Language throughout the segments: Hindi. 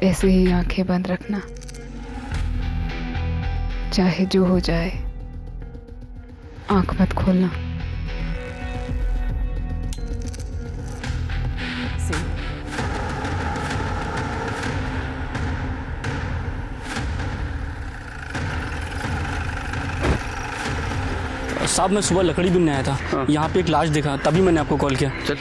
ऐसे ही आंखें बंद रखना, चाहे जो हो जाए आंख मत खोलना। साहब मैं सुबह लकड़ी बीनने आया था। हाँ। यहाँ पे एक लाश देखा, तभी मैंने आपको कॉल किया। चल।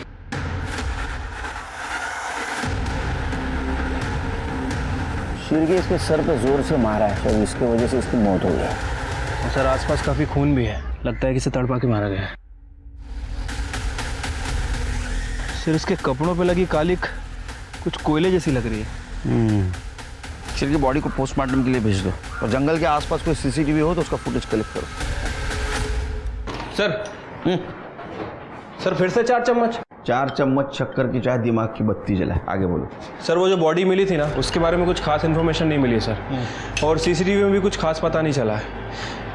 शीर्गे इसके सर पे जोर से मारा है, शायद इसकी वजह से इसकी मौत हो गई। और सर आसपास काफी खून भी है, लगता है कि इसे तड़पा के मारा गया है। सर इसके कपड़ों पे लगी कालिक कुछ कोयले जैसी लग रही है। शीर्गे बॉडी को पोस्टमार्टम के लिए भेज दो और जंगल के आसपास कोई सीसीटीवी हो तो उसका फुटेज कलेक्ट करो। सर फिर से 4 चम्मच। 4 चम्मच शक्कर की चाय दिमाग की बत्ती जलाए। आगे बोलो। सर वो जो बॉडी मिली थी ना, उसके बारे में कुछ खास इन्फॉर्मेशन नहीं मिली है सर, और सीसीटीवी में भी कुछ खास पता नहीं चला है।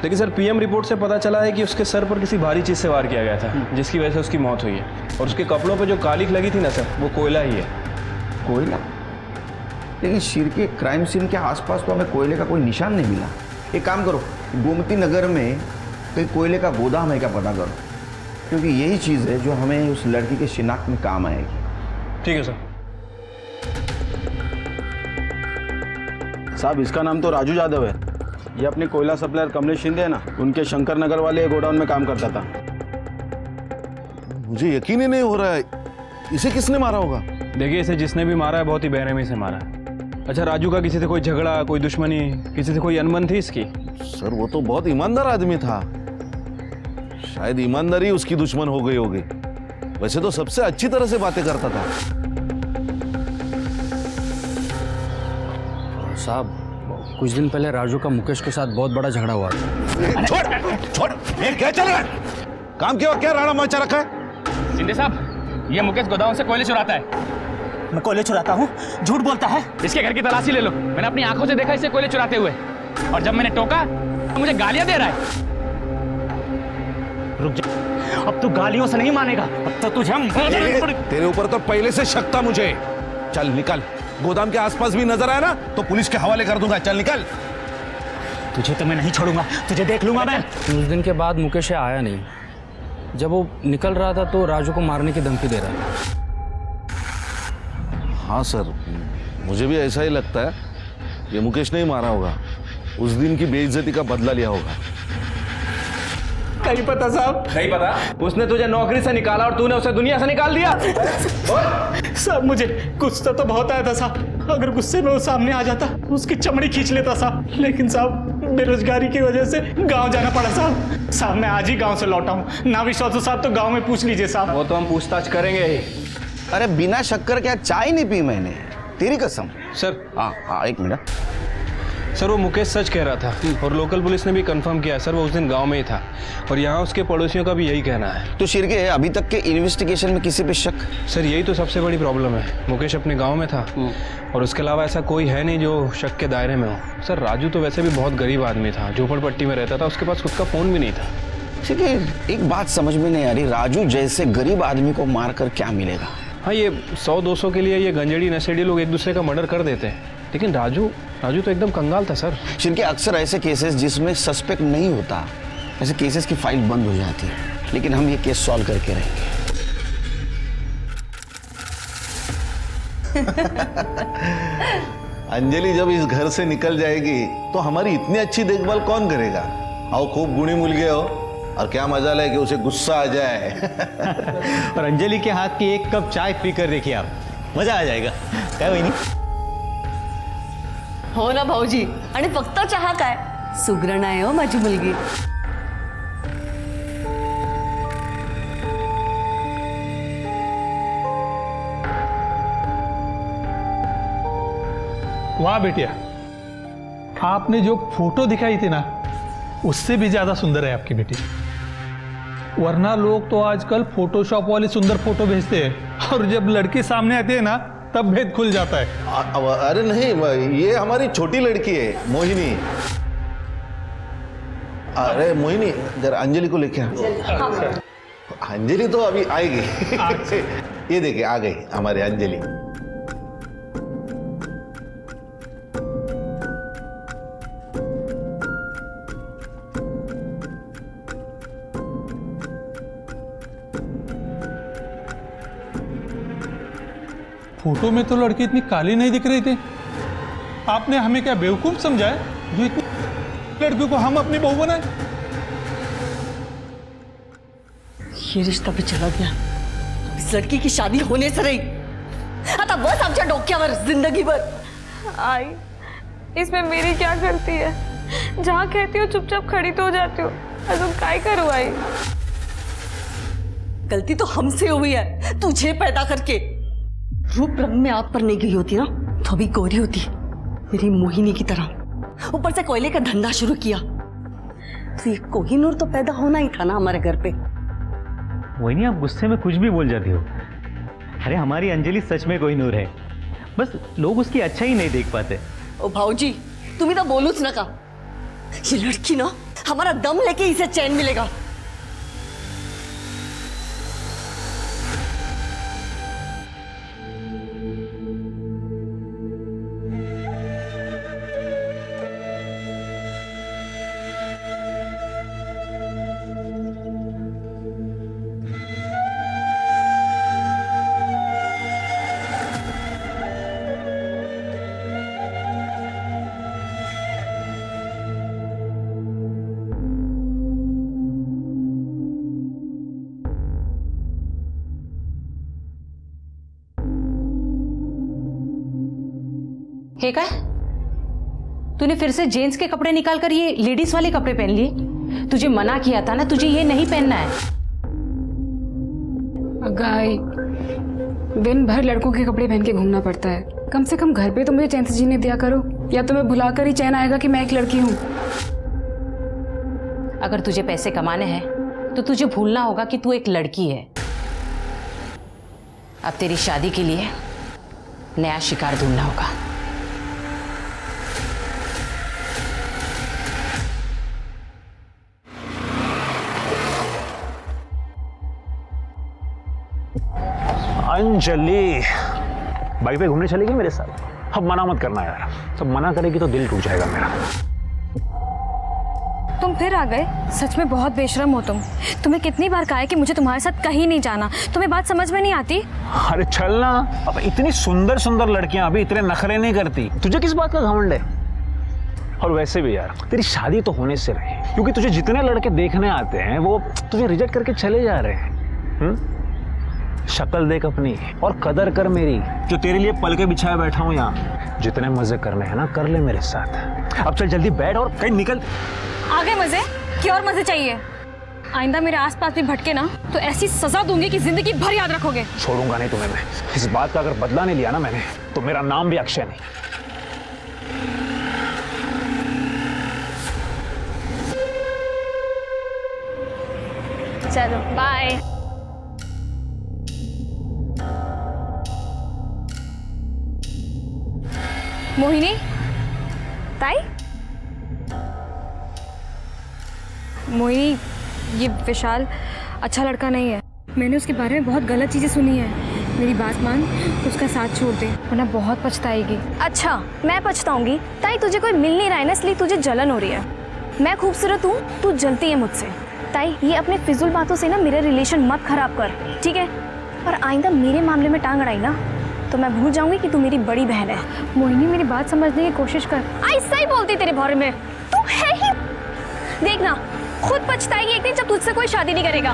लेकिन सर पीएम रिपोर्ट से पता चला है कि उसके सर पर किसी भारी चीज़ से वार किया गया था, जिसकी वजह से उसकी मौत हुई है। और उसके कपड़ों पर जो कालिक लगी थी ना सर, वो कोयला ही है। कोयला? लेकिन शीर्गे क्राइम सीन के आसपास तो हमें कोयले का कोई निशान नहीं मिला। एक काम करो, गोमती नगर में कहीं कोयले का गोदाम है क्या पता करो, क्योंकि यही चीज़ है जो हमें उस लड़की के शिनाख्त में काम आएगी। ठीक है सर। साहब इसका नाम तो राजू यादव है। ये अपने कोयला सप्लायर कमलेश शिंदे है ना, उनके शंकर नगर वाले गोडाउन में काम करता था। मुझे यकीन ही नहीं हो रहा है, इसे किसने मारा होगा? देखिए इसे जिसने भी मारा है बहुत ही बेरहमी से मारा है। अच्छा राजू का किसी से कोई झगड़ा, कोई दुश्मनी, किसी से कोई अनबन थी इसकी? सर वो तो बहुत ईमानदार आदमी था, शायद ईमानदारी उसकी दुश्मन हो गई होगी। वैसे तो सबसे अच्छी तरह से बातें करता था। साहब कुछ दिन पहले राजू का मुकेश के साथ बहुत बड़ा झगड़ा हुआ था। छोड़, ये क्या चल रहा है? काम के वक्त क्या राड़ा मचा रखा है? शिंदे साहब, ये मुकेश गोदाम से कोयले चुराता है। मैं कोयले चुराता हूँ? झूठ बोलता है। इसके घर की तलाशी ले लो, मैंने अपनी आंखों से देखा इसे कोयले चुराते हुए, और जब मैंने टोका तो मुझे गालियां दे रहा है। रुक जा, अब तू गालियों से नहीं मानेगा, अब तो तुझे तेरे ऊपर तो पहले से शक था मुझे। चल निकल, गोदाम के आसपास भी नजर आया ना तो पुलिस के हवाले कर दूंगा। चल निकल। तुझे तो मैं नहीं छोड़ूंगा, तुझे देख लूंगा मैं। उस दिन के बाद मुकेश आया नहीं। जब वो निकल रहा था तो राजू को मारने की धमकी दे रहा था। हाँ सर, मुझे भी ऐसा ही लगता है। ये मुकेश नहीं मारा होगा, उस दिन की बेइज्जती का बदला लिया होगा। नहीं पता साहब, नहीं पता। उसने तुझे नौकरी से निकाला और तूने उसे दुनिया से निकाल दिया। साहब मुझे गुस्सा तो बहुत आया था साहब, अगर गुस्से में वो सामने आ जाता उसकी चमड़ी खींच लेता साहब, लेकिन साहब बेरोजगारी की वजह से गांव जाना पड़ा साहब। साहब मैं आज ही गांव से लौटा हूँ, ना विश्वास हो साहब तो गांव में पूछ लीजिए साहब। वो तो हम पूछताछ करेंगे ही। अरे बिना शक्कर क्या चाय नहीं पी मैंने, तेरी कसम। सर हाँ एक मिनट। सर वो मुकेश सच कह रहा था और लोकल पुलिस ने भी कंफर्म किया सर, वो उस दिन गांव में ही था और यहाँ उसके पड़ोसियों का भी यही कहना है। तो शीर्गे अभी तक के इन्वेस्टिगेशन में किसी पे शक? सर यही तो सबसे बड़ी प्रॉब्लम है, मुकेश अपने गांव में था और उसके अलावा ऐसा कोई है नहीं जो शक के दायरे में हो। सर राजू तो वैसे भी बहुत गरीब आदमी था, झोपड़पट्टी में रहता था, उसके पास खुद का फोन भी नहीं था। ठीक है, एक बात समझ में नहीं आ रही, राजू जैसे गरीब आदमी को मारकर क्या मिलेगा? हाँ ये 100-200 के लिए ये गंजेड़ी नशेड़ी लोग एक दूसरे का मर्डर कर देते हैं, लेकिन राजू तो एकदम कंगाल था सर। जिनके अक्सर ऐसे केसेस जिसमें सस्पेक्ट नहीं होता, ऐसे केसेस की फाइल बंद हो जाती है, लेकिन हम ये केस सॉल्व करके रहेंगे। अंजलि जब इस घर से निकल जाएगी तो हमारी इतनी अच्छी देखभाल कौन करेगा? आओ खूब गुणी मुल गए हो, और क्या मजा है कि उसे गुस्सा आ जाए। और अंजलि के हाथ की 1 कप चाय पी कर देखिए आप, मजा आ जाएगा। काय वहिनी? हो ना भाऊजी, आणि फक्त चहा काय, सुगरण आहे हो माझी मुलगी। वाह बेटिया, आपने जो फोटो दिखाई थी ना उससे भी ज्यादा सुंदर है आपकी बेटी। वरना लोग तो आजकल फोटोशॉप वाले सुंदर फोटो भेजते हैं और जब लड़की सामने आती है ना तब भेद खुल जाता है। अरे नहीं, ये हमारी छोटी लड़की है मोहिनी। अरे मोहिनी जरा अंजलि को लेके आ। अंजलि तो अभी आएगी। ये देखिए आ गई हमारी अंजलि। फोटो में तो लड़की इतनी काली नहीं दिख रही थी। आपने हमें क्या बेवकूफ समझा है जो इतनी लड़कियों को हम अपनी बहू बनाए? ये रिश्ता भी चला गया, इस लड़की की शादी होने से रही आता बस आमच्या डोक्यावर जिंदगीभर। आई, इसमें मेरी क्या गलती है? जहाँ कहती हो चुपचाप खड़ी तो हो जाती हो, अजून काय करू आई? गलती तो हमसे हुई है, तुझे पैदा करके। रूप रंग में आग पर नहीं गई होती ना तो भी गोरी होती, मेरी मोहिनी की तरह। ऊपर से कोयले का धंधा शुरू किया तो ये कोहिनूर तो पैदा होना ही था ना हमारे घर पे। मोहिनी, आप गुस्से में कुछ भी बोल जाती हो। अरे हमारी अंजलि सच में कोहिनूर है, बस लोग उसकी अच्छा ही नहीं देख पाते। ओ भाऊजी, तुम्ही तो बोलूच नका। ये लड़की ना हमारा दम लेके इसे चैन मिलेगा। हे काय? तूने फिर से जेंट्स के कपड़े निकालकर ये लेडीज वाले कपड़े पहन लिए? तुझे मना किया था ना, तुझे ये नहीं पहनना है। गाय, दिन भर लड़कों के कपड़े पहन के घूमना पड़ता है। कम से कम घर पे तो मुझे चैन से जीने दिया करो, या तो मैं भुलाकर ही चैन आएगा कि मैं एक लड़की हूँ। अगर तुझे पैसे कमाने हैं तो तुझे भूलना होगा कि तू एक लड़की है। अब तेरी शादी के लिए नया शिकार ढूंढना होगा। अंजलि बाइक पे घूमने चलेगी मेरे साथ? अब मना मत करना यार, तो मना करेगी तो दिल टूट जाएगा मेरा। तुम फिर आ गए? सच में बहुत बेशरम हो तुम। तुम्हें कितनी बार कहा है कि मुझे तुम्हारे साथ कहीं नहीं जाना, तुम्हें बात समझ में नहीं आती? अरे चल ना, अब इतनी सुंदर सुंदर लड़कियां अभी इतने नखरे नहीं करती, तुझे किस बात का घमंड है? और वैसे भी यार तेरी शादी तो होने से रही, क्योंकि तुझे जितने लड़के देखने आते हैं वो तुझे रिजेक्ट करके चले जा रहे हैं। शक्ल देख अपनी और कदर कर मेरी, जो तेरे लिए पल के बिछाए बैठा हूं यहाँ। जितने मजे करने हैं ना कर ले मेरे साथ। अब चल जल्दी बैठ और कहीं निकल। आगे मजे? क्या और मजे चाहिए? आइंदा मेरे आसपास भी भटके ना तो ऐसी सजा दूंगी कि जिंदगी भर याद रखोगे। छोड़ूंगा नहीं तुम्हें मैं। इस बात का अगर बदला नहीं लिया ना मैंने तो मेरा नाम भी अक्षय नहीं। चलो बाय। मोहिनी ताई, मोहिनी ये विशाल अच्छा लड़का नहीं है। मैंने उसके बारे में बहुत गलत चीज़ें सुनी है। मेरी बात मान, उसका साथ छोड़ दे वरना बहुत पछताएगी। अच्छा मैं पछताऊंगी? ताई तुझे कोई मिल नहीं रहा है ना, इसलिए तुझे जलन हो रही है। मैं खूबसूरत हूँ, तू जलती है मुझसे। ताई ये अपने फिजूल बातों से ना मेरे रिलेशन मत खराब कर, ठीक है? और आइंदा मेरे मामले में टांग अड़ाई ना तो मैं भूल जाऊंगी कि तू मेरी बड़ी बहन है। मोहिनी मेरी बात समझने की कोशिश कर। ऐसा ही बोलती तेरे बारे में, तू है ही। देखना खुद पछताएगी एक दिन जब तुझसे कोई शादी नहीं करेगा।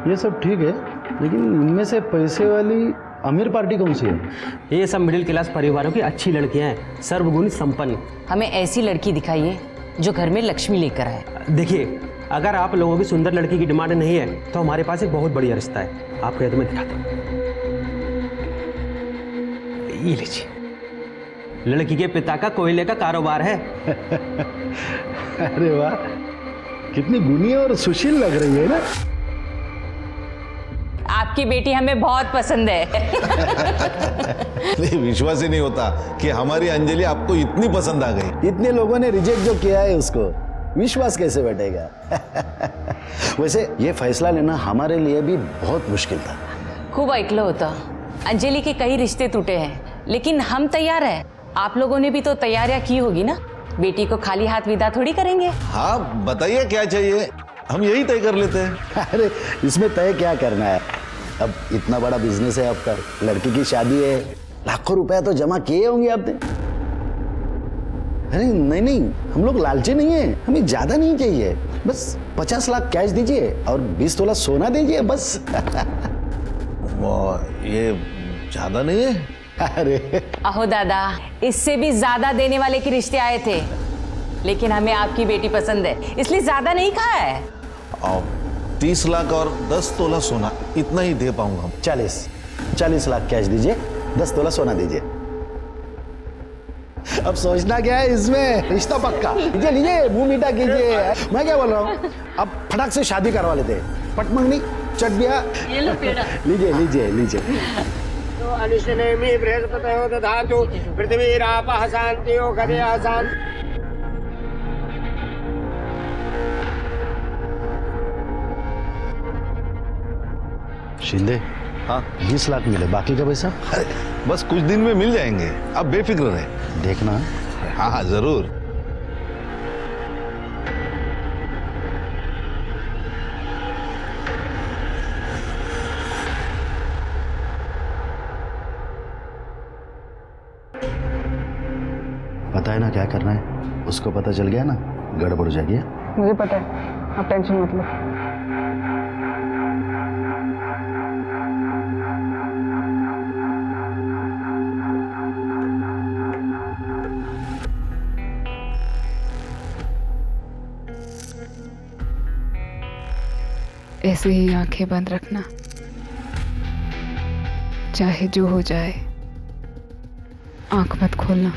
ये सब ठीक है, लेकिन इनमें से पैसे वाली अमीर पार्टी कौन सी है? ये सब मिडिल क्लास परिवारों की अच्छी लड़कियां हैं, सर्वगुण संपन्न। हमें ऐसी लड़की दिखाइए जो घर में लक्ष्मी लेकर आए। देखिए, अगर आप लोगों की सुंदर लड़की की डिमांड नहीं है तो हमारे पास एक बहुत बढ़िया रिश्ता है। आपको यह तो मैं दिखाता हूँ। ये लीजिए, लड़की के पिता का कोयले का कारोबार है। अरे वाह, कितनी गुनी और सुशील लग रही है ना। आपकी बेटी हमें बहुत पसंद है। नहीं, विश्वास ही नहीं होता कि हमारी अंजलि आपको इतनी पसंद आ गई। इतने लोगों ने रिजेक्ट जो किया है उसको विश्वास कैसे बैठेगा? वैसे ये फैसला लेना हमारे लिए भी बहुत मुश्किल था। खूब ऐकलं होतं, अंजलि के कई रिश्ते टूटे हैं लेकिन हम तैयार हैं। आप लोगों ने भी तो तैयारियां की होगी ना, बेटी को खाली हाथ विदा थोड़ी करेंगे। हाँ बताइए क्या चाहिए, हम यही तय कर लेते हैं। अरे इसमें तय क्या करना है, अब इतना बड़ा बिजनेस है आपका, लड़की की शादी है, लाखों रुपया तो जमा किए होंगे आपने। अरे नहीं नहीं, हम लोग लालची नहीं है, हमें ज्यादा नहीं चाहिए, बस 50 लाख कैश दीजिए और 20 तोला सोना दीजिए बस। ये ज्यादा नहीं है? अरे अहो दादा, इससे भी ज्यादा देने वाले के रिश्ते आए थे, लेकिन हमें आपकी बेटी पसंद है, इसलिए ज्यादा नहीं कहा है। 30 लाख और 10 तोला सोना, इतना ही दे पाऊंगा हम। 40 लाख कैश दीजिए, 10 तोला सोना दीजिए। अब सोचना क्या है इसमें, रिश्ता पक्का। लीजिए लीजिए, मुंह मीठा कीजिए। मैं क्या बोल रहा हूँ, अब फटाक से शादी करवा लेते हैं। पटमंगनी चट दिया, लीजिए लीजिए लीजिए। तो अनुशनेमि बृहस्पतयो दधातु पृथ्वीरापः शान्तियो गदयः शान्ति। शिंदे, हाँ 20 लाख मिले, बाकी का पैसा? अरे बस कुछ दिन में मिल जाएंगे, आप बेफिक्र रहे। देखना। हाँ हाँ जरूर। पता है ना क्या करना है, उसको पता चल गया ना गड़बड़ हो जाएगी। मुझे पता है, आप टेंशन मत लो। ऐसे ही आंखें बंद रखना, चाहे जो हो जाए, आंख मत खोलना।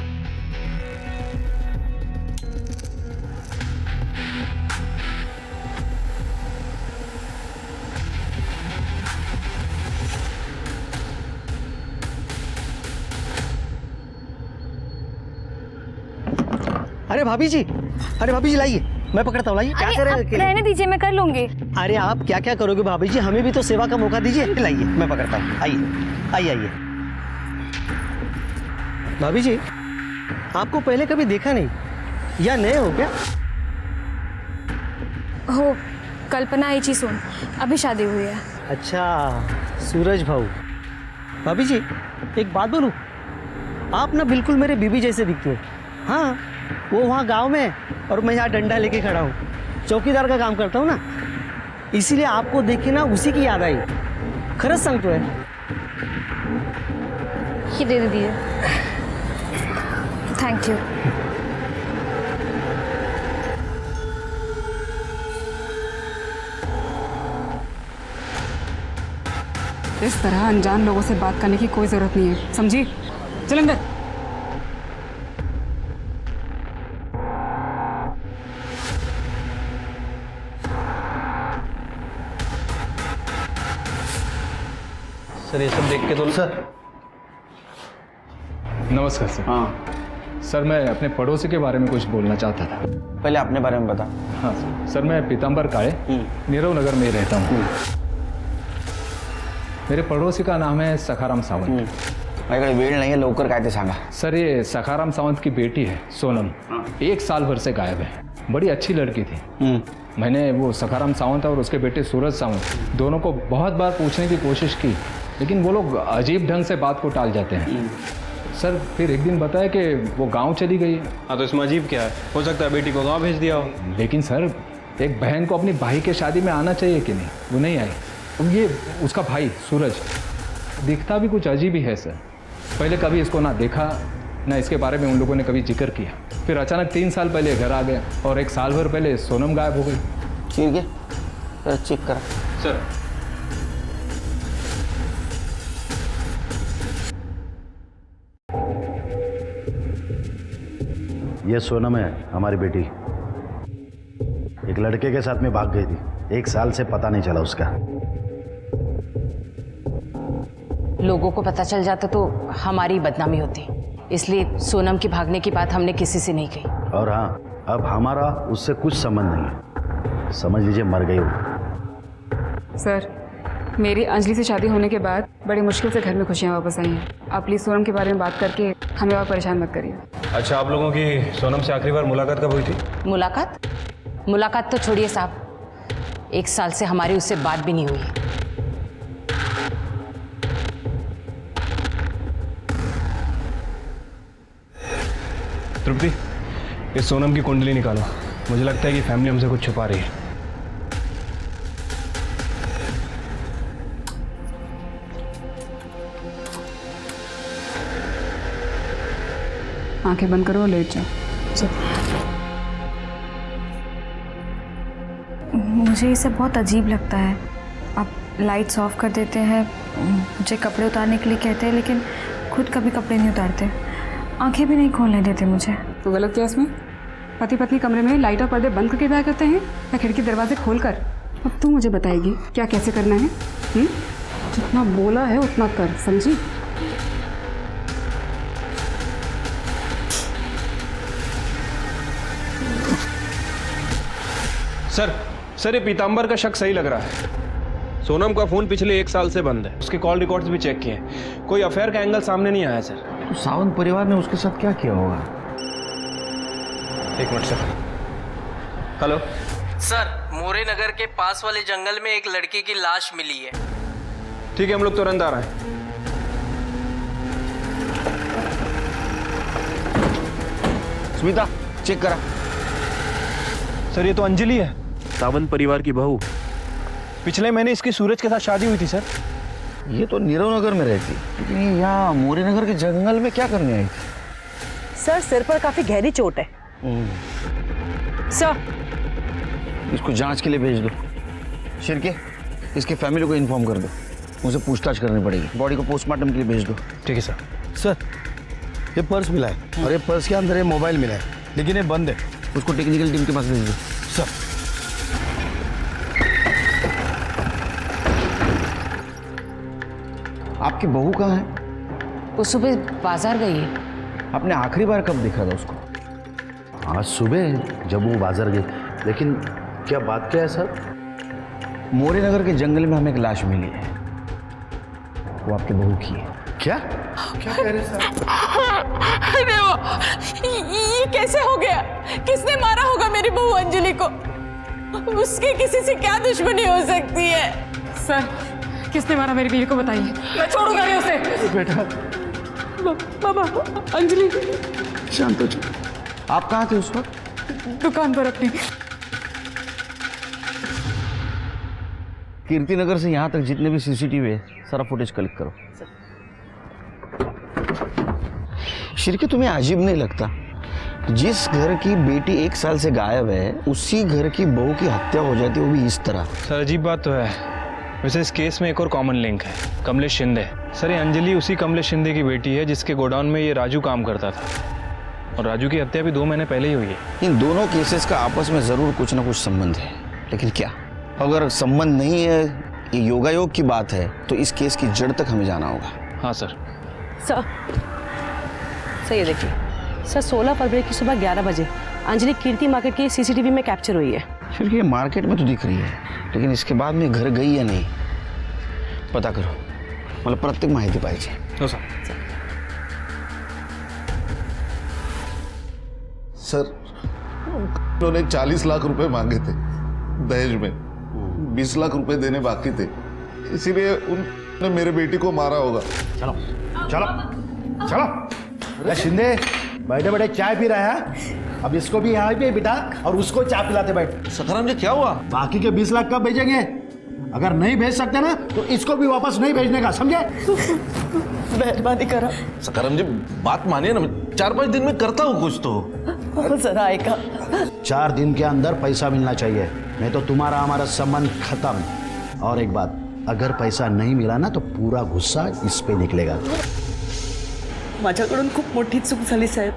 अरे भाभी जी लाइए, मैं पकड़ता हूँ, लाइए। क्या कर रहे हैं? रहने दीजिए, मैं कर लूंगी। अरे आप क्या क्या करोगे भाभी जी, हमें भी तो सेवा का मौका दीजिए। लाइए मैं पकड़ता हूँ, आइए आइए आइए। भाभी जी आपको पहले कभी देखा नहीं, या नए हो क्या? हो, कल्पना ही सुन, अभी शादी हुई है। अच्छा सूरज भाऊ। भाभी जी एक बात बोलूं, आप ना बिल्कुल मेरे बीबी जैसे दिखते हो। हाँ, वो वहाँ गांव में और मैं यहाँ डंडा लेके खड़ा हूँ, चौकीदार का काम करता हूँ ना, इसीलिए आपको देखे ना उसी की याद आई। खरंच सांगतोय। ही दे दीजिए। Thank you. इस तरह अनजान लोगों से बात करने की कोई जरूरत नहीं है, समझी? चल अंदर। सर ये सब देख के तो सर। नमस्कार सर। हाँ सर मैं अपने पड़ोसी के बारे में कुछ बोलना चाहता था। पहले अपने बारे में बता। हाँ सर, मैं पीताम्बर काळे नीरव नगर में रहता हूँ। मेरे पड़ोसी का नाम है सखाराम सावंत। माझ्याकडे वेळ नाही आहे, लवकर काय ते सांगा। सर ये सखाराम सावंत की बेटी है सोनम, 1 साल भर से गायब है। बड़ी अच्छी लड़की थी। मैंने वो सखाराम सावंत और उसके बेटे सूरज सावंत दोनों को बहुत बार पूछने की कोशिश की, लेकिन वो लोग अजीब ढंग से बात को टाल जाते हैं। सर फिर एक दिन बताया कि वो गांव चली गई है। हाँ तो इसमें अजीब क्या है, हो सकता है बेटी को गांव भेज दिया हो। लेकिन सर एक बहन को अपनी भाई के शादी में आना चाहिए कि नहीं, वो नहीं आई। अब ये उसका भाई सूरज दिखता भी कुछ अजीब ही है सर। पहले कभी इसको ना देखा ना इसके बारे में उन लोगों ने कभी जिक्र किया। फिर अचानक 3 साल पहले घर आ गया और 1 साल भर पहले सोनम गायब हो गई। ठीक है, चेक करा सर। ये सोनम है हमारी बेटी, एक लड़के के साथ में भाग गई थी, 1 साल से पता नहीं चला उसका। लोगों को पता चल जाता तो हमारी बदनामी होती, इसलिए सोनम के भागने की बात हमने किसी से नहीं कही। और हाँ, अब हमारा उससे कुछ संबंध नहीं है, समझ लीजिए मर गई वो। सर मेरी अंजलि से शादी होने के बाद बड़ी मुश्किल से घर में खुशियाँ वापस आई हैं। आप प्लीज़ सोनम के बारे में बात करके हमें और परेशान मत करिए। अच्छा, आप लोगों की सोनम से आखिरी बार मुलाकात कब हुई थी? मुलाकात तो छोड़िए साहब, 1 साल से हमारी उससे बात भी नहीं हुई। तृप्ति, इस सोनम की कुंडली निकालो। मुझे लगता है कि फैमिली हमसे कुछ छुपा रही है। आंखें बंद करो और लेट जाओ। मुझे ये सब बहुत अजीब लगता है। आप लाइट्स ऑफ कर देते हैं, मुझे कपड़े उतारने के लिए कहते हैं, लेकिन खुद कभी कपड़े नहीं उतारते, आंखें भी नहीं खोलने देते मुझे। तो गलत क्या इसमें? पति पत्नी कमरे में लाइट और पर्दे बंद करके प्यार करते हैं या खिड़की दरवाजे खोलकर? अब तू मुझे बताएगी क्या कैसे करना है? जितना बोला है उतना कर, समझी? सर, ये पीताम्बर का शक सही लग रहा है। सोनम का फोन पिछले 1 साल से बंद है। उसके कॉल रिकॉर्ड्स भी चेक किए, कोई अफेयर का एंगल सामने नहीं आया सर। तो सावंत परिवार ने उसके साथ क्या किया होगा? 1 मिनट सर। हेलो सर, मोरे नगर के पास वाले जंगल में एक लड़की की लाश मिली है। ठीक है, हम लोग तुरंत आ रहे हैं। स्मिता, चेक करा। सर, ये तो अंजलि है, सावंत परिवार की बहू। पिछले महीने इसकी सूरज के साथ शादी हुई थी सर। ये तो नीरव नगर में रहती, लेकिन ये यहाँ मोरे नगर के जंगल में क्या करने आई थी? सर, सिर पर काफी गहरी चोट है। सर, इसको जांच के लिए भेज दो। शिरके, इसके फैमिली को इन्फॉर्म कर दो, मुझे पूछताछ करनी पड़ेगी। बॉडी को पोस्टमार्टम के लिए भेज दो। ठीक है सर। सर, ये पर्स मिला है और ये पर्स के अंदर ये मोबाइल मिला है, लेकिन ये बंद है। उसको टेक्निकल टीम के पास भेज दो। सर, आपकी बहू कहाँ है? वो सुबह बाजार गई है। आपने आखिरी बार कब देखा था उसको? आज सुबह जब वो बाजार गई। लेकिन क्या बात क्या है सर? मोरे नगर के जंगल में हमें एक लाश मिली है, वो आपकी बहू की है। क्या क्या कह रहे हैं सर? अरे वो, ये कैसे हो गया? किसने मारा होगा मेरी बहू अंजलि को? उसकी किसी से क्या दुश्मनी हो सकती है? सर, किसने मारा मेरी बीवी को बताइए, मैं छोड़ूंगा नहीं उसे। बेटा, बाबा, अंजलि। शांत हो जाओ। आप कहाँ थे उस वक्त? दुकान पर अपनी। कीर्ति नगर से यहाँ तक जितने भी सीसीटीवी है, सारा फुटेज कलेक्ट करो। शिरके, तुम्हें अजीब नहीं लगता? जिस घर की बेटी 1 साल से गायब है, उसी घर की बहू की हत्या हो जाती है, वो भी इस तरह। सर, अजीब बात तो है। वैसे इस केस में एक और कॉमन लिंक है, कमलेश शिंदे। सर, ये अंजलि उसी कमलेश शिंदे की बेटी है जिसके गोडाउन में ये राजू काम करता था, और राजू की हत्या भी 2 महीने पहले ही हुई है। इन दोनों केसेस का आपस में जरूर कुछ ना कुछ संबंध है, लेकिन क्या? अगर संबंध नहीं है, ये योगायोग की बात है, तो इस केस की जड़ तक हमें जाना होगा। हाँ सर। सर, ये देखिए सर, 16 फरवरी की सुबह 11 बजे अंजलि कीर्ति मार्केट की सीसीटीवी में कैप्चर हुई है। फिर ये मार्केट में तो दिख रही है, लेकिन इसके बाद में घर गई या नहीं, पता करो। मतलब प्रत्येक माहिती पाहिजे। हो सर। सर, उन्होंने 40 लाख रुपए मांगे थे दहेज में, 20 लाख रुपए देने बाकी थे, इसीलिए उन्होंने मेरे बेटी को मारा होगा। चलो चलो चलो। अरे शिंदे, बैठे बैठे चाय पी रहा है, अब इसको भी यहाँ पे बिठा और उसको चाय पिलाते बैठ। सखाराम जी, क्या हुआ? बाकी के 20 लाख कब भेजेंगे? अगर नहीं भेज सकते ना, तो इसको भी वापस नहीं भेजने का, समझे? मेहरबानी करो सखाराम जी, बात मानिए ना, 4-5 दिन में करता हूँ कुछ तो। जरा आएगा। 4 दिन के अंदर पैसा मिलना चाहिए, नहीं तो तुम्हारा हमारा संबंध खत्म। और एक बात, अगर पैसा नहीं मिला ना, तो पूरा गुस्सा इस पे निकलेगा। माझ्याकडून खूप मोठी चूक झाली साहेब,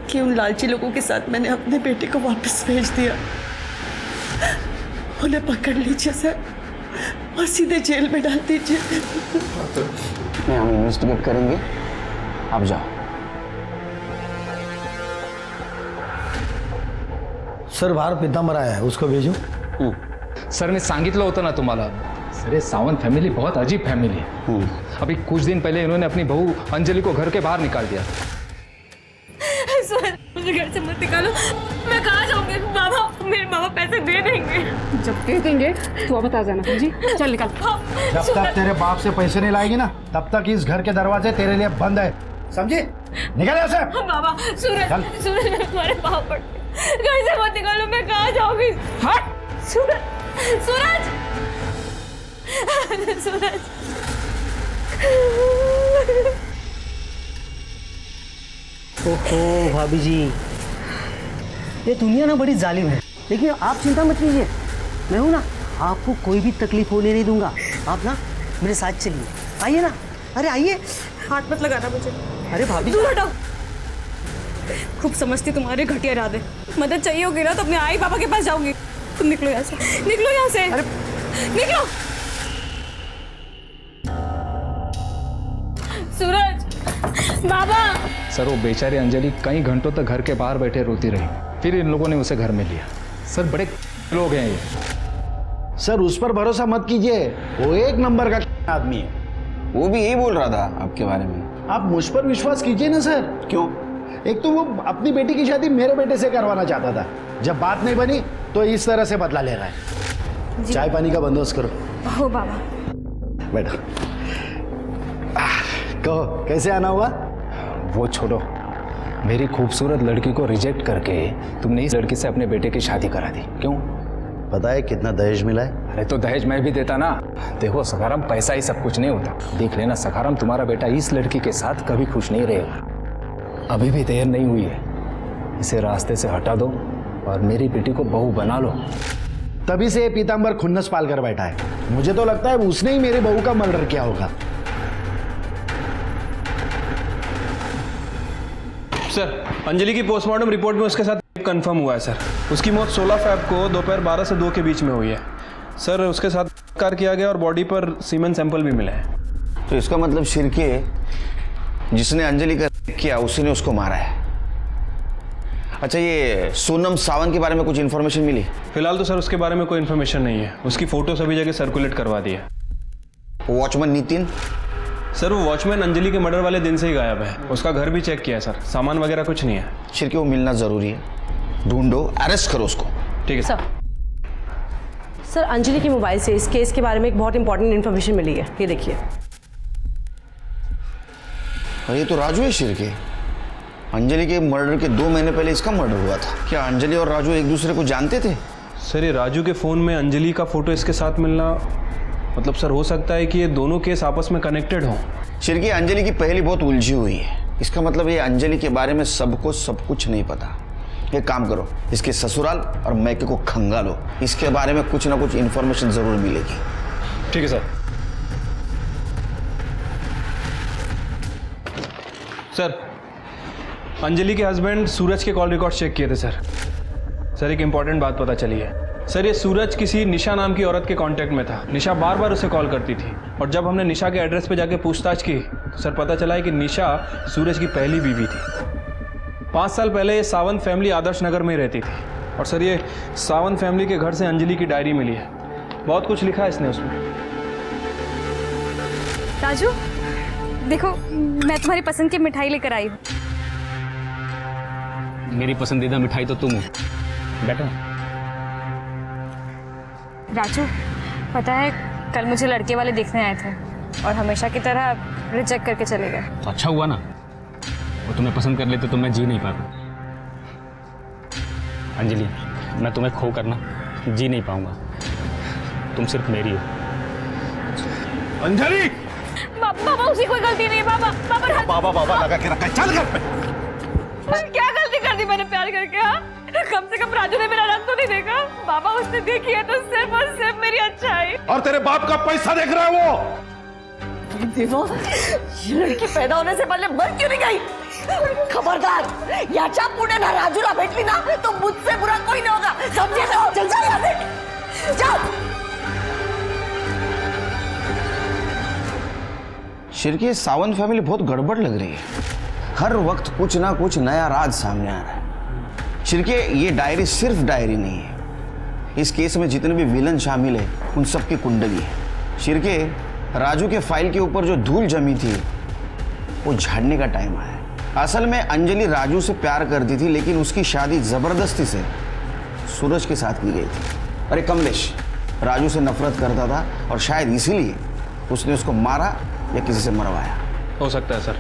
कि उन लालची लोगों के साथ मैंने अपने बेटे को वापस भेज दिया। उन्हें पकड़ लीजिए सर और सीधे जेल में डाल दीजिए। नहीं, हम इन्वेस्टिगेट करेंगे, आप जाओ। सर, बाहर पीतांबर आया है, उसको भेजू? सर, मी सांगितलं होतं ना तुम्हाला, अरे सावंत फैमिली बहुत अजीब फैमिली है। अभी कुछ दिन पहले इन्होंने अपनी बहू अंजलि को घर के बाहर निकाल दिया। मुझे घर से मत निकालो, मैं कहाँ जाऊंगी? बाबा, मेरे बाबा पैसे दे देंगे। जब दे देंगे तो अब बता जाना जी। चल निकल। जब तक तेरे बाप से पैसे नहीं लाएगी ना, तब तक इस घर के दरवाजे तेरे लिए बंद है, समझे? निकल यहाँ से। बाबा, सूरज मैं तुम्हारे पाँव पड़ती हूँ। घर से मत निकालो, मैं कहाँ जाऊंगी? हट! सूरज! ओहो भाभी जी, ये दुनिया ना बड़ी जालिम है, लेकिन आप चिंता मत कीजिए, मैं हूँ ना, आपको कोई भी तकलीफ होने नहीं दूंगा। आप ना मेरे साथ चलिए, आइए ना। अरे आइए। हाथ मत लगाना मुझे। अरे भाभी दूर हटो। खूब समझती तुम्हारे घटिया इरादे। मदद चाहिए होगी ना तो अपने आई पापा के पास जाऊंगी। तुम निकलो यहाँ से, निकलो यहाँ से। अरे निकलो। सूरज, बाबा। सर वो बेचारी अंजलि कई घंटों तक घर के बाहर बैठे रोती रही, फिर इन लोगों ने उसे घर में लिया। सर बड़े लोग हैं ये। सर उस पर भरोसा मत कीजिए, वो एक नंबर का आदमी है। वो भी यही बोल रहा था आपके बारे में। आप मुझ पर विश्वास कीजिए ना सर। क्यों? एक तो वो अपनी बेटी की शादी मेरे बेटे से करवाना चाहता था, जब बात नहीं बनी तो इस तरह से बदला ले रहा है। चाय पानी का बंदोबस्त करो। हो बाबा। बैठो। कहो कैसे आना हुआ? वो छोड़ो, मेरी खूबसूरत लड़की को रिजेक्ट करके तुमने इस लड़की से अपने बेटे की शादी करा दी, क्यों? पता है कितना दहेज मिला है? अरे तो दहेज मैं भी देता ना। देखो सखाराम, पैसा ही सब कुछ नहीं होता। देख लेना सखाराम, तुम्हारा बेटा इस लड़की के साथ कभी खुश नहीं रहेगा। अभी भी देर नहीं हुई है, इसे रास्ते से हटा दो और मेरी बेटी को बहू बना लो। तभी से पीताम्बर खुन्नस पाल कर बैठा है। मुझे तो लगता है उसने ही मेरी बहू का मर्डर किया होगा। सर, अंजलि की पोस्टमार्टम रिपोर्ट में उसके साथ कंफर्म हुआ है सर। उसकी मौत 16 फ़रवरी को दोपहर 12 से 2 के बीच में हुई है सर। उसके साथ कार किया गया और बॉडी पर सीमेन सैंपल भी मिले हैं। तो इसका मतलब शिरके जिसने अंजलि का किया उसी ने उसको मारा है। अच्छा, ये सोनम सावंत के बारे में कुछ इन्फॉर्मेशन मिली? फिलहाल तो सर उसके बारे में कोई इन्फॉर्मेशन नहीं है। उसकी फोटो सभी जगह सर्कुलेट करवा दी है। वॉचमैन नितिन? सर वो वॉचमैन अंजलि के मर्डर वाले दिन से ही गायब है। उसका घर भी चेक किया है सर, सामान वगैरह कुछ नहीं है। शिरके वो मिलना जरूरी है, ढूंढो, अरेस्ट करो उसको। ठीक है सर। सर अंजलि के मोबाइल से इस केस के बारे में एक बहुत इंपॉर्टेंट इन्फॉर्मेशन मिली है, ये देखिए। और ये तो राजू है शिरके। अंजलि के मर्डर के 2 महीने पहले इसका मर्डर हुआ था। क्या अंजलि और राजू एक दूसरे को जानते थे? सर ये राजू के फ़ोन में अंजलि का फोटो इसके साथ मिलना, मतलब सर हो सकता है कि ये दोनों केस आपस में कनेक्टेड हों। शिरके, अंजलि की पहली बहुत उलझी हुई है। इसका मतलब ये अंजलि के बारे में सबको सब कुछ नहीं पता। एक काम करो, इसके ससुराल और मैके को खंगालो, इसके बारे में कुछ ना कुछ इन्फॉर्मेशन जरूर मिलेगी। ठीक है सर। सर अंजलि के हस्बैंड सूरज के कॉल रिकॉर्ड चेक किए थे सर। सर एक इंपॉर्टेंट बात पता चली है सर। ये सूरज किसी निशा नाम की औरत के कांटेक्ट में था। निशा बार बार उसे कॉल करती थी और जब हमने निशा के एड्रेस पे जाके पूछताछ की तो सर पता चला है कि निशा सूरज की पहली बीवी थी। 5 साल पहले ये सावंत फैमिली आदर्श नगर में रहती थी और सर ये सावंत फैमिली के घर से अंजलि की डायरी मिली है। बहुत कुछ लिखा है इसने उसमें। राजू देखो, मैं तुम्हारी पसंद की मिठाई लेकर आई हूँ। मेरी पसंदीदा मिठाई तो तुम हो। बैठो। राजू पता है, कल मुझे लड़के वाले देखने आए थे और हमेशा की तरह रिजेक्ट करके चले गए। तो अच्छा हुआ ना, वो तुम्हें पसंद कर लेते तो मैं जी नहीं पाता। अंजलि, मैं तुम्हें खो कर ना जी नहीं पाऊंगा। तुम सिर्फ मेरी हो। अंजलि! बाबा उसकी कोई गलती नहीं है। बाबा लगा के रखा है। चल घर पे। क्या गलती कर दी मैंने प्यार करके? हाँ, कम से कम राजू ने मेरा रंग तो नहीं देखा। बाबा उसने देखी है तो सिर्फ और सिर्फ मेरी अच्छाई। और तेरे बाप का पैसा देख रहा है वो। देखो, ये लड़की पैदा होने से पहले मर क्यों नहीं गई? खबरदार, याच्या पुढे ना राजूला भेटली ना तो मुझसे बुरा कोई नहीं होगा, समझे? तो चल जा यहाँ से, जाओ। शिरके, सावंत फैमिली बहुत गड़बड़ लग रही है। हर वक्त कुछ ना कुछ नया राज सामने आ रहा है। शिरके, ये डायरी सिर्फ डायरी नहीं है। इस केस में जितने भी विलन शामिल है उन सबकी कुंडली है। शिरके, राजू के फाइल के ऊपर जो धूल जमी थी वो झाड़ने का टाइम आया। असल में अंजलि राजू से प्यार करती थी, लेकिन उसकी शादी जबरदस्ती से सूरज के साथ की गई थी। अरे कमलेश राजू से नफरत करता था और शायद इसीलिए उसने उसको मारा या किसी से मरवाया। हो सकता है सर।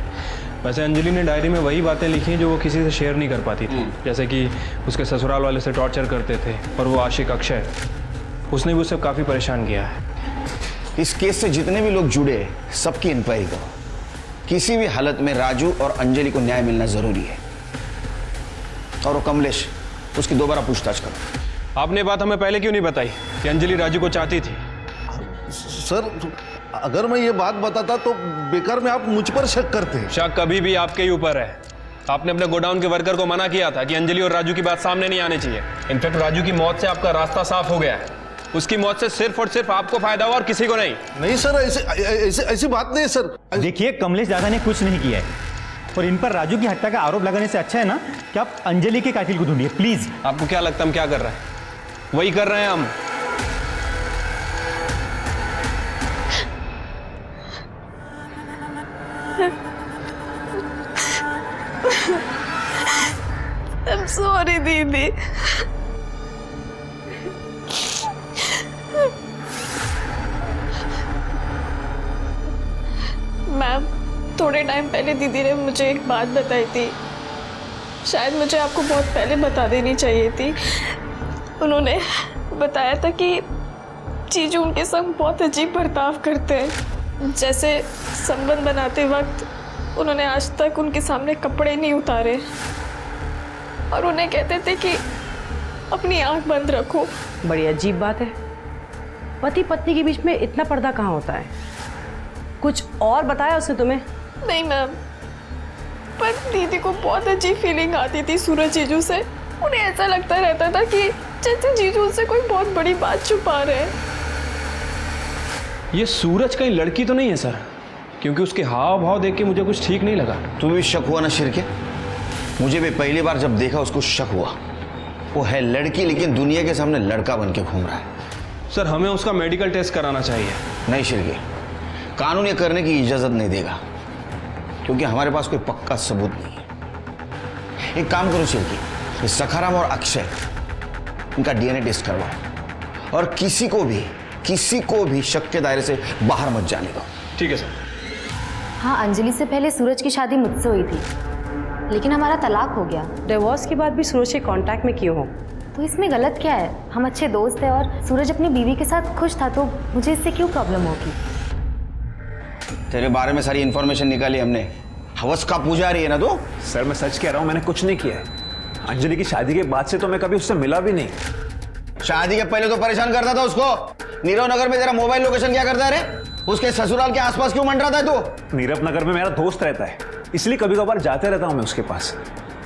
वैसे अंजलि ने डायरी में वही बातें लिखी हैं जो वो किसी से शेयर नहीं कर पाती थी, जैसे कि उसके ससुराल वाले से टॉर्चर करते थे और वो आशिक अक्षय, उसने भी उसे काफ़ी परेशान किया है। इस केस से जितने भी लोग जुड़े हैं सबकी इंक्वायरी करो। किसी भी हालत में राजू और अंजलि को न्याय मिलना जरूरी है। और वो कमलेश, उसकी दोबारा पूछताछ करो। आपने बात हमें पहले क्यों नहीं बताई कि अंजलि राजू को चाहती थी? सर अगर मैं ये बात बताता तो बेकार में आप मुझ पर शक करते हैं। शक कभी भी आपके ही ऊपर है। आपने अपने गोडाउन के वर्कर को मना किया था कि अंजलि और राजू की बात सामने नहीं आनी चाहिए। इनफैक्ट राजू की मौत से आपका रास्ता साफ हो गया है। उसकी मौत से सिर्फ और सिर्फ आपको फायदा हुआ और किसी को नहीं। नहीं सर, ऐसी बात नहीं है सर। देखिए कमलेश दादा ने कुछ नहीं किया है और इन पर राजू की हत्या का आरोप लगाने से अच्छा है ना कि आप अंजलि के कातिल को ढूंढिए प्लीज। आपको क्या लगता है हम क्या कर रहे हैं? वही कर रहे हैं हम। I'm sorry दीदी। मैम, थोड़े टाइम पहले दीदी ने मुझे एक बात बताई थी, शायद मुझे आपको बहुत पहले बता देनी चाहिए थी। उन्होंने बताया था कि जीजू उनके संग बहुत अजीब बर्ताव करते हैं। जैसे संबंध बनाते वक्त उन्होंने आज तक उनके सामने कपड़े नहीं उतारे और उन्हें कहते थे कि अपनी आंख बंद रखो। बड़ी अजीब बात है। पति पत्नी के बीच में इतना पर्दा कहाँ होता है? कुछ और बताया उसने तुम्हें? नहीं मैम, पर दीदी को बहुत अजीब फीलिंग आती थी सूरज जीजू से। उन्हें ऐसा लगता रहता था कि जैसे जीजू से कोई बहुत बड़ी बात छुपा रहे हैं। ये सूरज कहीं लड़की तो नहीं है सर? क्योंकि उसके हाव भाव देख के मुझे कुछ ठीक नहीं लगा। तुम्हें भी शक हुआ ना शिरके? मुझे भी पहली बार जब देखा उसको शक हुआ। वो है लड़की लेकिन दुनिया के सामने लड़का बन के घूम रहा है। सर हमें उसका मेडिकल टेस्ट कराना चाहिए। नहीं शिरके, कानून ये करने की इजाजत नहीं देगा क्योंकि हमारे पास कोई पक्का सबूत नहीं है। एक काम करो शिरके, ये सखाराम और अक्षय इनका डीएनए टेस्ट करवाओ और किसी को भी शक के दायरे से बाहर मत जाने दो। ठीक है सर। हाँ, अंजलि से पहले सूरज की शादी मुझसे हुई थी, लेकिन हमारा तलाक हो गया। डिवोर्स के बाद भी सूरज के कांटेक्ट में क्यों हो? तो इसमें गलत क्या है? हम अच्छे दोस्त हैं और सूरज अपनी बीवी के साथ खुश था, तो मुझे इससे क्यों प्रॉब्लम होगी? तेरे बारे में सारी इन्फॉर्मेशन निकाली हमने। हवस का पुजारी है ना तू? सर मैं सच कह रहा हूँ, मैंने कुछ नहीं किया है। अंजलि की शादी के बाद से तो मैं कभी उससे मिला भी नहीं। शादी के पहले तो परेशान करता था उसको। नीरव नगर में तेरा मोबाइल लोकेशन क्या करता है रे? उसके ससुराल के आसपास क्यों मंडराता है तू? नीरव नगर में मेरा दोस्त रहता है, इसलिए कभी कभार जाते रहता हूँ मैं उसके पास।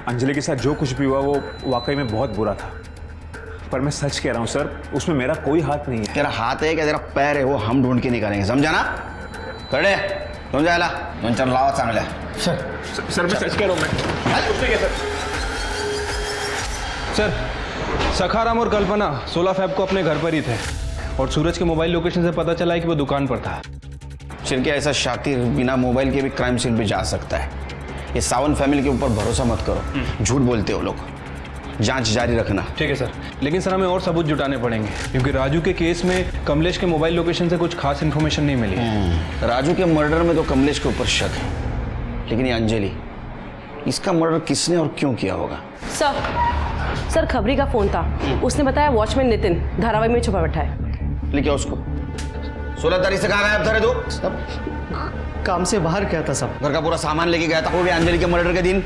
अंजलि के साथ जो कुछ भी हुआ वो वाकई में बहुत बुरा था, पर मैं सच कह रहा हूँ सर, उसमें मेरा कोई हाथ नहीं है। तेरा हाथ है क्या तेरा पैर है वो हम ढूंढ के निकालेंगे, समझा ना? कड़े तुम जायला दोन चार लावा चांगल्या। सर मैं सच कह रहा हूँ मैं। सर सखाराम और कल्पना 16 फेब को अपने घर पर ही थे और सूरज के मोबाइल लोकेशन से पता चला है कि वो दुकान पर था। शिरके, ऐसा शातिर बिना मोबाइल के भी क्राइम सीन पे जा सकता है। ये सावन फैमिली के ऊपर भरोसा मत करो, झूठ बोलते हो लोग। जांच जारी रखना। ठीक है सर, लेकिन सर हमें और सबूत जुटाने पड़ेंगे क्योंकि राजू के केस में कमलेश के मोबाइल लोकेशन से कुछ खास इन्फॉर्मेशन नहीं मिली। राजू के मर्डर में तो कमलेश के ऊपर शक है, लेकिन ये अंजलि, इसका मर्डर किसने और क्यों किया होगा? सर खबरी का फोन था, उसने बताया वॉचमैन नितिन धारावाही में छुपा बैठा है। लेकिन उसको 16 तारीख से कहाँ गायब था रे तू? सब काम से बाहर गया था सब। घर का पूरा सामान लेके गया था। हो गया अंजलि के मर्डर के दिन।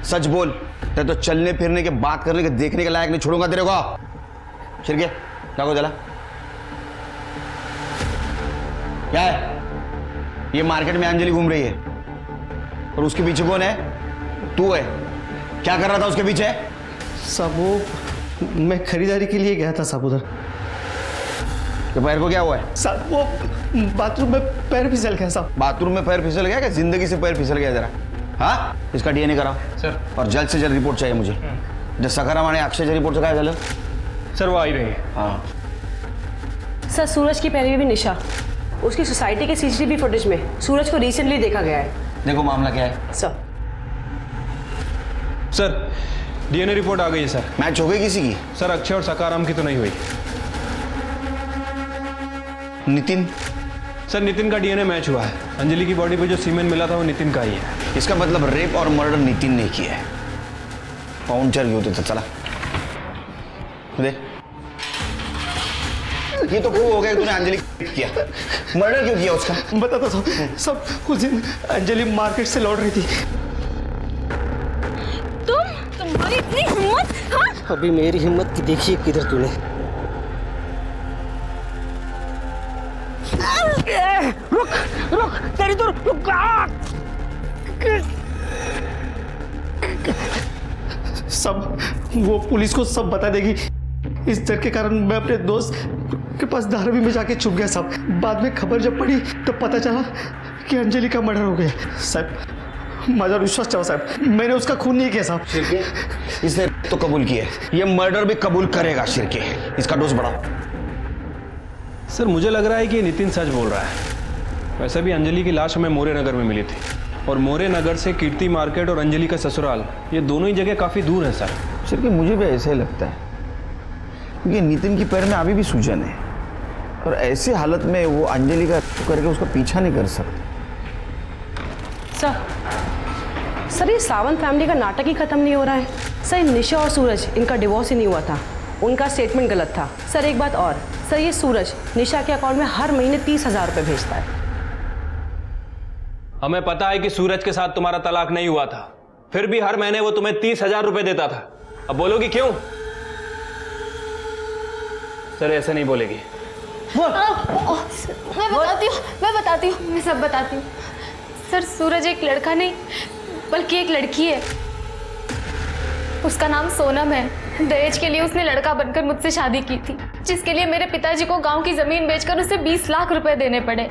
सच बोल, तेरे तो चलने फिरने के, बात करने के, देखने के लायक नहीं छोड़ूंगा तेरे को। शिरके जागो जला। क्या है ये? मार्केट में अंजलि घूम रही है और उसके पीछे कौन है? तू है। क्या कर रहा था उसके पीछे? सब वो मैं खरीदारी के लिए गया था सब उधर। तो पैर को क्या हुआ है? सब वो बाथरूम में पैर फिसल गया सब। बाथरूम में पैर फिसल गया? क्या जिंदगी से पैर फिसल गया जरा? हाँ, इसका डीएनए कराओ सर। और जल्द से जल्द रिपोर्ट चाहिए मुझे। जब सखाराम आणि अक्षयची रिपोर्ट काय झालं? सर वो आई रही है। हाँ सर सूरज की पहले भी निशा, उसकी सोसाइटी के सीसीटीवी फुटेज में सूरज को रिसेंटली देखा गया है। देखो मामला क्या है सर डीएनए रिपोर्ट आ गई है सर। मैच हो गई किसी की? सर अक्षय और सकाराम की तो नहीं हुई। नितिन? सर नितिन का डीएनए मैच हुआ है। अंजलि की बॉडी पे जो सीमेन मिला था वो नितिन का ही है। इसका मतलब रेप और मर्डर नितिन ने किया है। पाउंचर क्यों होते? चला दे। ये तो प्रूव हो गया कि तूने अंजलि किया। मर्डर क्यों किया उसका? बताता था सब। उस दिन अंजलि मार्केट से लौट रही थी। तुम्हारी इतनी हिम्मत? हाँ? अभी मेरी हिम्मत की देखिए किधर तूने। रुक रुक, तेरी तो रुक। सब वो पुलिस को सब बता देगी। इस डर के कारण मैं अपने दोस्त के पास धारावी में जाके छुप गया साहब। बाद में खबर जब पड़ी तो पता चला कि अंजलि का मर्डर हो गया। साहब माझा विश्वास चाहो साहब, मैंने उसका खून नहीं किया साहब। शिरके इसने तो कबूल किया है, ये मर्डर भी कबूल करेगा। शिरके इसका डोज बढ़ाओ। सर मुझे लग रहा है कि ये नितिन सच बोल रहा है। वैसे भी अंजलि की लाश हमें मोरे नगर में मिली थी और मोरे नगर से कीर्ति मार्केट और अंजलि का ससुराल ये दोनों ही जगह काफ़ी दूर है सर। शिरके मुझे भी ऐसा ही लगता है क्योंकि नितिन की पैर में अभी भी सूजन है और ऐसे हालत में वो अंजलि का करके उसका पीछा नहीं कर सकते। सर ये सावंत फैमिली का नाटक ही खत्म नहीं हो रहा है। सर निशा और सूरज इनका डिवोर्स ही नहीं हुआ था, उनका स्टेटमेंट गलत था। सर एक बात और, सर ये सूरज निशा के अकाउंट में हर महीने 30,000 रुपये भेजता है। हमें पता है कि सूरज के साथ तुम्हारा तलाक नहीं हुआ था, फिर भी हर महीने वो तुम्हें 30,000 रुपये देता था। अब बोलोगी क्यों? सर ऐसे नहीं बोलेगी। मैं बताती हूँ, मैं सब बताती हूँ। सर सूरज एक लड़का नहीं बल्कि एक लड़की है। उसका नाम सोनम है। दहेज के लिए उसने लड़का बनकर मुझसे शादी की थी, जिसके लिए मेरे पिताजी को गांव की जमीन बेचकर उसे 20 लाख रुपए देने पड़े।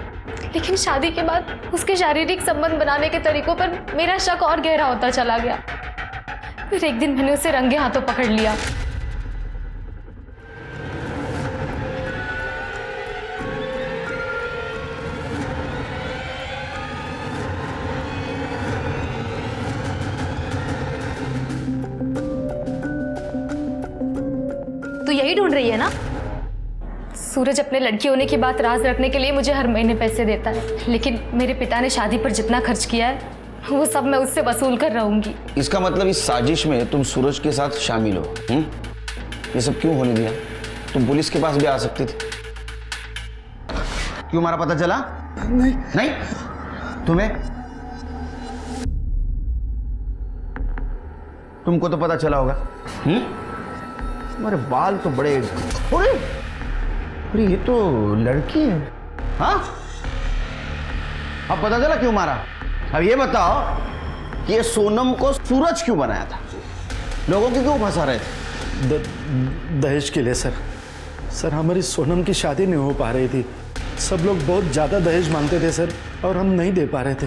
लेकिन शादी के बाद उसके शारीरिक संबंध बनाने के तरीकों पर मेरा शक और गहरा होता चला गया। फिर एक दिन मैंने उसे रंगे हाथों पकड़ लिया। तो यही ढूंढ रही है ना? सूरज अपने लड़की होने की बात राज रखने के लिए मुझे हर महीने पैसे देता है, लेकिन मेरे पिता ने शादी पर जितना खर्च किया है वो सब मैं उससे वसूल कर रहूंगी। इसका मतलब इस साजिश में तुम सूरज के साथ शामिल हो? ये सब क्यों होने दिया? तुम पुलिस के पास भी आ सकती थी। क्यों हमारा पता चला? नहीं तुम्हें? तुमको तो पता चला होगा। तुम्हारे बाल तो बड़े। अरे ये तो लड़की है। हाँ अब पता चला क्यों मारा? अब ये बताओ कि ये सोनम को सूरज क्यों बनाया था? लोगों की क्यों फंसा रहे थे? दहेज के लिए सर। सर हमारी सोनम की शादी नहीं हो पा रही थी। सब लोग बहुत ज़्यादा दहेज मांगते थे सर और हम नहीं दे पा रहे थे।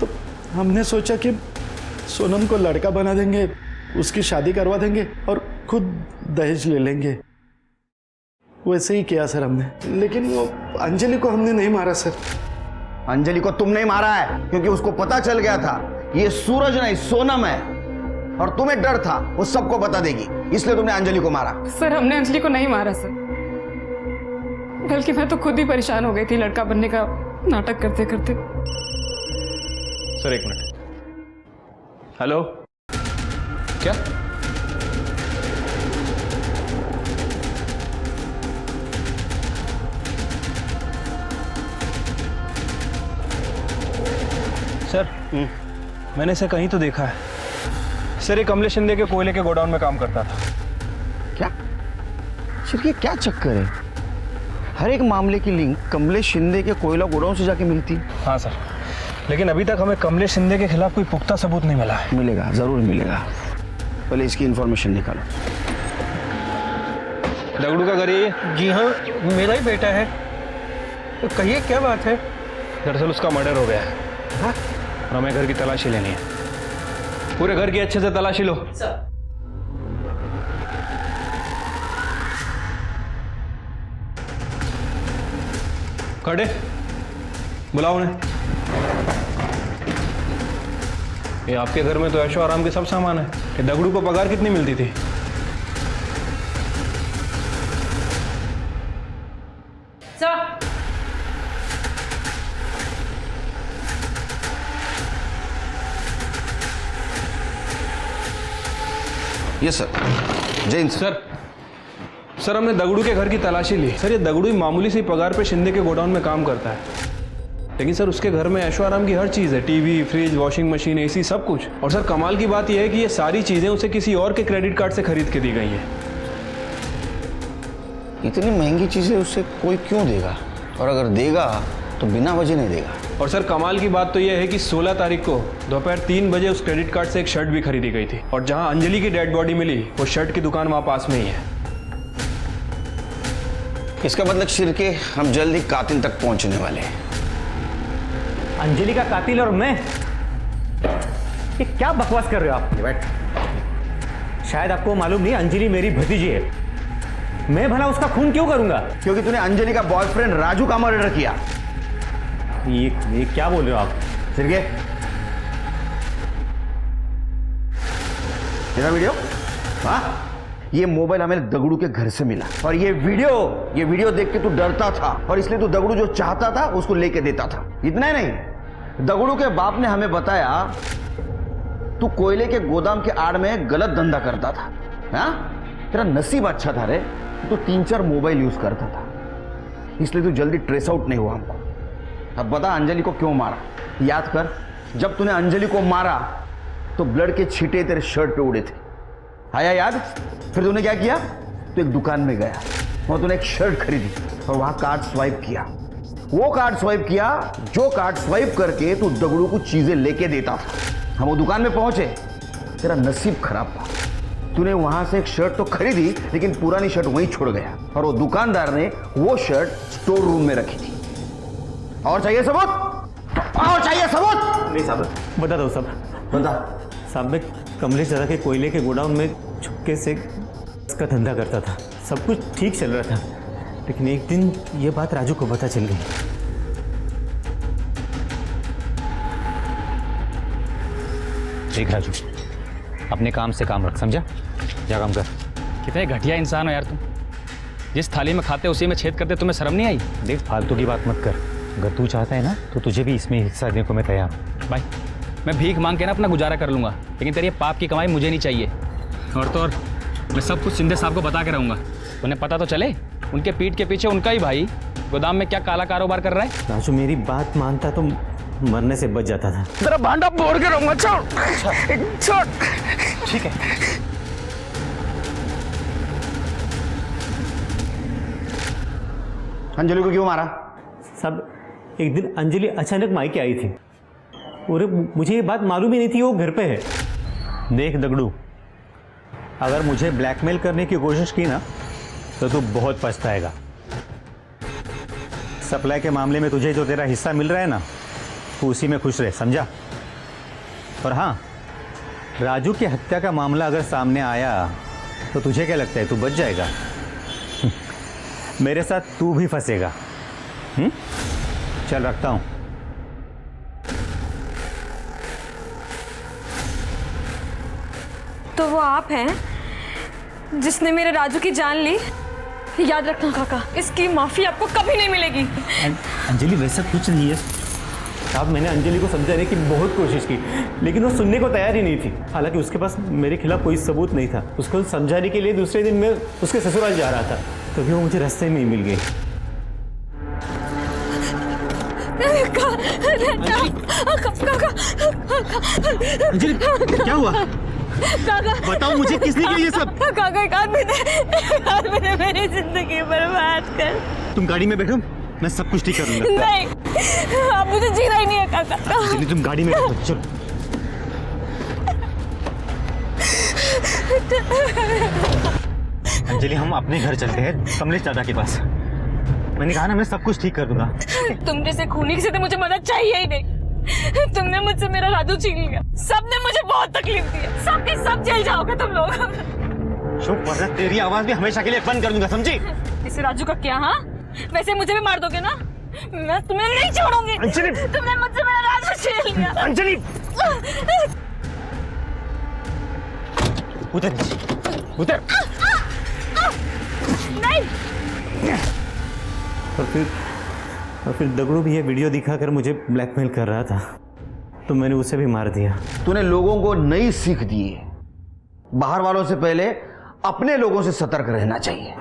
तो हमने सोचा कि सोनम को लड़का बना देंगे, उसकी शादी करवा देंगे और खुद दहेज ले लेंगे। वैसे ही किया सर हमने। लेकिन वो अंजलि को हमने नहीं मारा सर। अंजलि को तुमने मारा है क्योंकि उसको पता चल गया था ये सूरज नहीं सोनम है और तुम्हें डर था वो सबको बता देगी, इसलिए तुमने अंजलि को मारा। सर हमने अंजलि को नहीं मारा सर, बल्कि मैं तो खुद ही परेशान हो गई थी लड़का बनने का नाटक करते करते। सर एक मिनट। हेलो क्या? सर मैंने इसे कहीं तो देखा है। सर ये कमलेश शिंदे के कोयले के गोडाउन में काम करता था। क्या? सर ये क्या चक्कर है? हर एक मामले की लिंक कमलेश शिंदे के कोयला गोडाउन से जाके मिलती है। हाँ सर, लेकिन अभी तक हमें कमलेश शिंदे के खिलाफ कोई पुख्ता सबूत नहीं मिला है। मिलेगा, जरूर मिलेगा। पहले इसकी इंफॉर्मेशन निकालो। दगड़ू का घर ये? जी हाँ मेरा ही बेटा है। तो कहिए क्या बात है? दरअसल उसका मर्डर हो गया है। हाँ? और हमें घर की तलाशी लेनी है। पूरे घर की अच्छे से तलाशी लो। खड़े, बुलाओ उन्हें। ये आपके घर में तो ऐशो आराम के सब सामान है। ये दगड़ू को पगार कितनी मिलती थी? Yes sir. जैन सर हमने दगड़ू के घर की तलाशी ली। सर ये दगड़ू मामूली सी पगार पे शिंदे के गोडाउन में काम करता है, लेकिन सर उसके घर में ऐशो आराम की हर चीज़ है, TV, fridge, washing machine, AC, सब कुछ। और सर कमाल की बात यह है कि ये सारी चीज़ें उसे किसी और के क्रेडिट कार्ड से खरीद के दी गई हैं। इतनी महंगी चीज़ें उससे कोई क्यों देगा, और अगर देगा तो बिना वजह नहीं देगा। और सर कमाल की बात तो यह है कि 16 तारीख को दोपहर 3 बजे उस क्रेडिट कार्ड से एक शर्ट भी खरीदी गई थी, और जहां अंजलि की डेड बॉडी मिली वो शर्ट की दुकान वहां पास में ही है। इसका मतलब शिरके हम जल्द ही कातिल तक पहुंचने वाले हैं। अंजलि का कातिल और मैं? ये क्या बकवास कर रहे हो आप? बैठ। शायद आपको मालूम नहीं, अंजलि मेरी भतीजी है। मैं भला उसका खून क्यों करूंगा? क्योंकि तूने अंजलि का बॉयफ्रेंड राजू का मर्डर किया। ये क्या बोल रहे हो आप? शिरके, तेरा वीडियो? हाँ, ये मोबाइल हमें दगड़ू के घर से मिला, और ये वीडियो देख के तू डरता था, और इसलिए तू दगड़ू जो चाहता था उसको लेके देता था। इतना ही नहीं, दगड़ू के बाप ने हमें बताया तू कोयले के गोदाम के आड़ में गलत धंधा करता था। हाँ, तेरा नसीब अच्छा था रे, तू 3-4 मोबाइल यूज करता था, इसलिए तू जल्दी ट्रेस आउट नहीं हुआ हमको। अब बता अंजलि को क्यों मारा? याद कर, जब तूने अंजलि को मारा तो ब्लड के छींटे तेरे शर्ट पे उड़े थे, आया याद? फिर तूने क्या किया? तो एक दुकान में गया, वहां तूने एक शर्ट खरीदी और वहां कार्ड स्वाइप किया। वो कार्ड स्वाइप किया, जो कार्ड स्वाइप करके तू दगड़ू को चीजें लेके देता था। हम वो दुकान में पहुंचे, तेरा नसीब खराब था, तूने वहां से एक शर्ट तो खरीदी, लेकिन पुरानी शर्ट वहीं छोड़ गया, और वो दुकानदार ने वो शर्ट स्टोर रूम में रखी थी। और चाहिए सबूत? और चाहिए सबूत? नहीं साहब, बता दो सब। बता। साहब, मैं कमलेश दादा के कोयले के गोडाउन में चुपके से इसका धंधा करता था। सब कुछ ठीक चल रहा था, लेकिन एक दिन ये बात राजू को पता चल गई। देख राजू, अपने काम से काम रख, समझा? जा काम कर। कितने घटिया इंसान हो यार तुम। जिस थाली में खाते उसी में छेद करते, तुम्हें शर्म नहीं आई? देख, फालतू की बात मत कर। अगर तू चाहता है ना तो तुझे भी इसमें हिस्सा देने को मैं तैयार हूँ। भाई, मैं भीख मांग के ना अपना गुजारा कर लूँगा, लेकिन तेरी पाप की कमाई मुझे नहीं चाहिए। और तो और मैं सब कुछ शिंदे साहब को बता के रहूँगा। उन्हें पता तो चले उनके पीठ के पीछे उनका ही भाई गोदाम में क्या काला कारोबार कर रहा है। राजू, मेरी बात मानता तो मरने से बच जाता था। तेरा भांडा फोड़ के रहूंगा। छोड़ छोड़। ठीक है। अंजलि को क्यों मारा? सब एक दिन अंजलि अचानक मायके आई थी, और मुझे ये बात मालूम ही नहीं थी वो घर पे है। देख दगड़ू, अगर मुझे ब्लैकमेल करने की कोशिश की ना तो तू बहुत पछताएगा। सप्लाई के मामले में तुझे जो तेरा हिस्सा मिल रहा है ना, तू उसी में खुश रहे, समझा? और हाँ, राजू की हत्या का मामला अगर सामने आया तो तुझे क्या लगता है तू बच जाएगा? मेरे साथ तू भी फंसेगा। चल रखता हूं। तो वो आप हैं जिसने मेरे राजू की जान ली? याद रखना काका, इसकी माफी आपको कभी नहीं मिलेगी। अंजलि, वैसा कुछ नहीं है साहब। मैंने अंजलि को समझाने की बहुत कोशिश की, लेकिन वो सुनने को तैयार ही नहीं थी। हालांकि उसके पास मेरे खिलाफ कोई सबूत नहीं था। उसको समझाने के लिए दूसरे दिन मैं उसके ससुराल जा रहा था, तभी वो मुझे रास्ते में ही मिल गई। अंजलि, क्या हुआ? काका, बताओ मुझे, किसने किया ये सब? काका, एक आदमी ने मेरी जिंदगी बर्बाद कर। तुम गाड़ी में बैठो, मैं सब कुछ ठीक करूंगा। नहीं, आप मुझे जीना ही नहीं है काका। अंजलि, तुम गाड़ी में बैठो, चलो। अंजलि, हम अपने घर चलते हैं, कमलेश दादा के पास। मैंने कहा ना, मैं सब कुछ ठीक कर दूंगा। तुम जैसे खूनी से तो मुझे मदद चाहिए ही नहीं। तुमने मुझसे मेरा राजू छीन लिया, सबने मुझे बहुत तकलीफ दी है। सबके सब जेल जाओगे तुम लोग। चुप, वरना तेरी आवाज भी हमेशा के लिए बंद कर दूंगा, समझी? इसे राजू का क्या? हाँ, वैसे मुझे भी मार दोगे ना? मैं तुम्हें नहीं छोड़ूंगी। अंजलि! तुमने मुझसे मेरा राज छीन लिया। अंजलि! उधर उधर। नहीं। और फिर दगड़ू भी ये वीडियो दिखाकर मुझे ब्लैकमेल कर रहा था, तो मैंने उसे भी मार दिया। तूने लोगों को नई सीख दी है, बाहर वालों से पहले अपने लोगों से सतर्क रहना चाहिए।